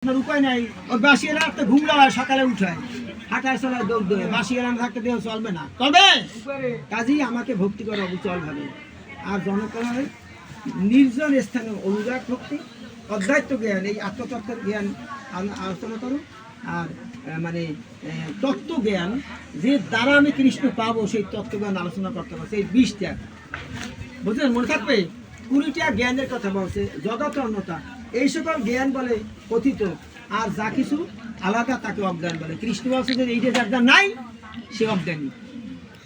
আপনার উপায় নাই। ওই বাসিয়ারা তো ঘুমলা হয়, সকালে উঠায় হাঁটায় চলায় দৌড় দেয়, বাসিয়ারা থাকতে দেহ চলবে না, তবে কাজেই আমাকে ভক্তি করা অবিচল ভাবে। আর জনকল্যাণে নির্জন স্থানে অনুরাগ ভক্তি, অধ্যাত্ম জ্ঞান, এই আত্মতত্ত্বের জ্ঞান আলোচনা করো। আর মানে তত্ত্বজ্ঞান যে দ্বারা আমি কৃষ্ণ পাবো, সেই তত্ত্বজ্ঞান আলোচনা করতে পারছি। এই 20টা বুঝলেন, মনে থাকবে। 20টা জ্ঞানের কথা বলছে, জগৎ অন্যতা, এই সকল জ্ঞান বলে কথিত। আর যা কিছু আলাদা তাকে অজ্ঞান বলে। কৃষ্ণ বলছে যে এই যে যার নাই সে অজ্ঞানী,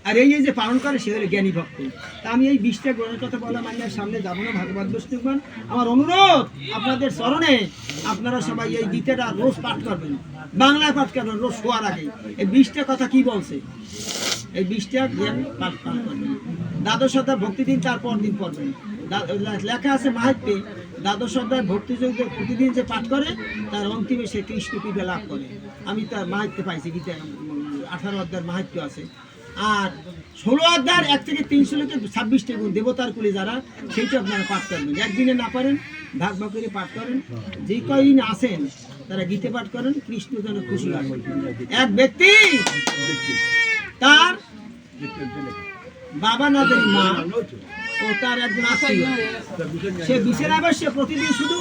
আর এই যে পালন করে সে হলো জ্ঞানী ভক্ত। তা আমি এই 20টা জ্ঞানের কথা বলা মানে সামনে যাবো না। ভাগবত বৈষ্ণবগণ, আমার অনুরোধ আপনাদের চরণে, আপনারা সবাই এই গীতাটা রোজ পাঠ করবেন, বাংলায় পাঠ করবেন রোজ শোয়ার আগে। এই 20টা কথা কি বলছে, এই 20টা জ্ঞান পাঠ করবেন। দ্বাদশ অধ্যায় ভক্তি দিন, তারপর দিন পড়বেন। লেখা আছে মাহাত্মে, দ্বাদশ অধ্যায় ভক্তিযোগ প্রতিদিন যে পাঠ করে তার অন্তিমে সে কৃষ্ণ কৃপা লাভ করে। আমি তার মাহাত্মে পাইছি, গীতা 18 অধ্যায়ের মাহাত্ম্য আছে। আর 16 অধ্যায়ের 1 থেকে 3 শ্লোকে 26টা গুণ দেবতার কুলে যারা, সেইটা আপনারা পাঠ করবেন। একদিনে না পারেন ভাগ ভাগ করে পাঠ করেন। যে কয়দিন আসেন তারা গীতা পাঠ করেন, কৃষ্ণ যেন খুশি হয়। এক ব্যক্তি তার বাবা না জানি মা ও তার একজন আত্মীয়, সে বিছানায় বসে প্রতিদিন শুধু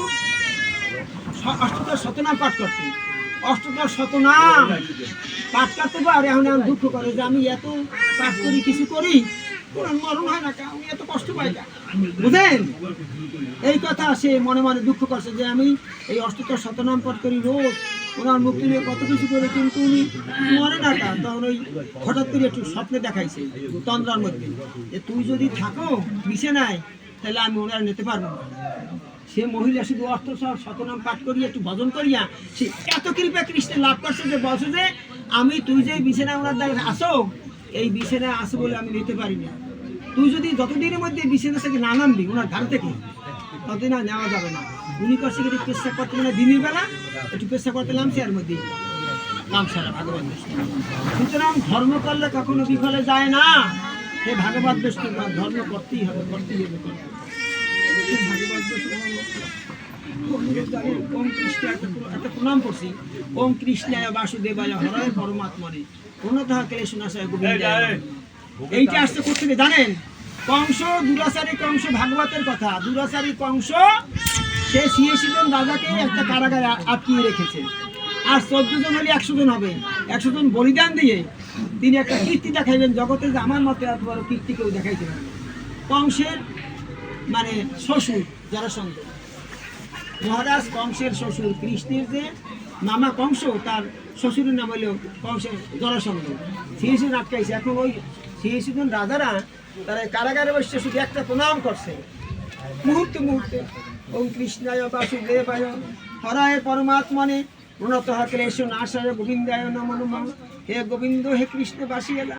অষ্টদশ শতনাম পাঠ করতে, অষ্টদশ শতনাম পাঠ করতে পারে। এখন এখন দুঃখ করে যে আমি এত পাঠ করি, কিছু করি, মরণ হয় না, আমি এত কষ্ট পাই না। বুঝেন এই কথা, সে মনে মনে দুঃখ করছে যে আমি এই অষ্টদশ শতনাম পাঠ করি রোজ, ওনার মুক্তি নিয়ে কত কিছু করে, কিন্তু উনি মরে না। তখন ওই হঠাৎ করে একটু স্বপ্নে দেখাইছে তন্দ্রার মধ্যে যে তুই যদি থাকো বিছানায় তাহলে আমি ওনার নিতে পারবো না। সে মহিলা শুধু অষ্টদশ শতনাম পাঠ করিয়া একটু ভজন করিয়া সে এত কৃপা কৃষ্ণের লাভ করছে যে বলছে যে আমি তুই যে বিছানায় ওনার দ্বারা আসো, এই বিছানায় আসো বলে আমি নিতে পারি না। তুই যদি যতদিনের মধ্যে বিছানা থেকে না নামবি ওনার ঘাড় থেকে, ততদিন আর নেওয়া যাবে না। উনি করছে কিন্তু পেশা করতে, মানে দিনের বেলা একটু পেশা করতে নামছে, এর মধ্যে নাম সারা ভাগবত বিষ্ণু। সুতরাং ধর্ম করলে কখনো বিফলে যায় না। সে ভাগবত বিষ্ণু ধর্ম করতেই হবে, করতেই হবে। ভাগবত বিষ্ণু ওম কৃষ্ণ একটা প্রণাম করছি। ওম কৃষ্ণায় বাসুদেবায় হরায় পরমাত্মনে পূর্ণতঃ ক্লেশনাশায় গোবিন্দায়। এইটা আসতে করতে জানেন, কংস দুরাচারী কংস, ভাগবতের কথা, দুরাচারী কংস সে 86 জন রাজাকে একটা কারাগারে আটকিয়ে রেখেছে। আর 14 জন হলে 100 জন হবে। 100 জন বলিদান দিয়ে তিনি একটা কীর্তি দেখাইলেন জগতে, যে আমার মতে এত বড় কীর্তি কেউ দেখাইতে পারে। কংসের মানে শ্বশুর জরাসন্ধ, মহারাজ কংসের শ্বশুর, কৃষ্ণের যে মামা কংস, তার শ্বশুরের নাম হলো কংসের জরাসন্ধ। 86 জন আটকাইছে। এখন ওই 86 জন রাজারা তারা কারাগারে বসে শুধু একটা প্রণাম করছে মুহূর্তে মুহূর্তে। ওম কৃষ্ণায় বাসুদেবায় হরায় পরমাত্মনে পূর্ণতঃ ক্লেশনাশায় গোবিন্দায় নমো নমঃ। হে গোবিন্দ, হে কৃষ্ণ বাসিয়েলা।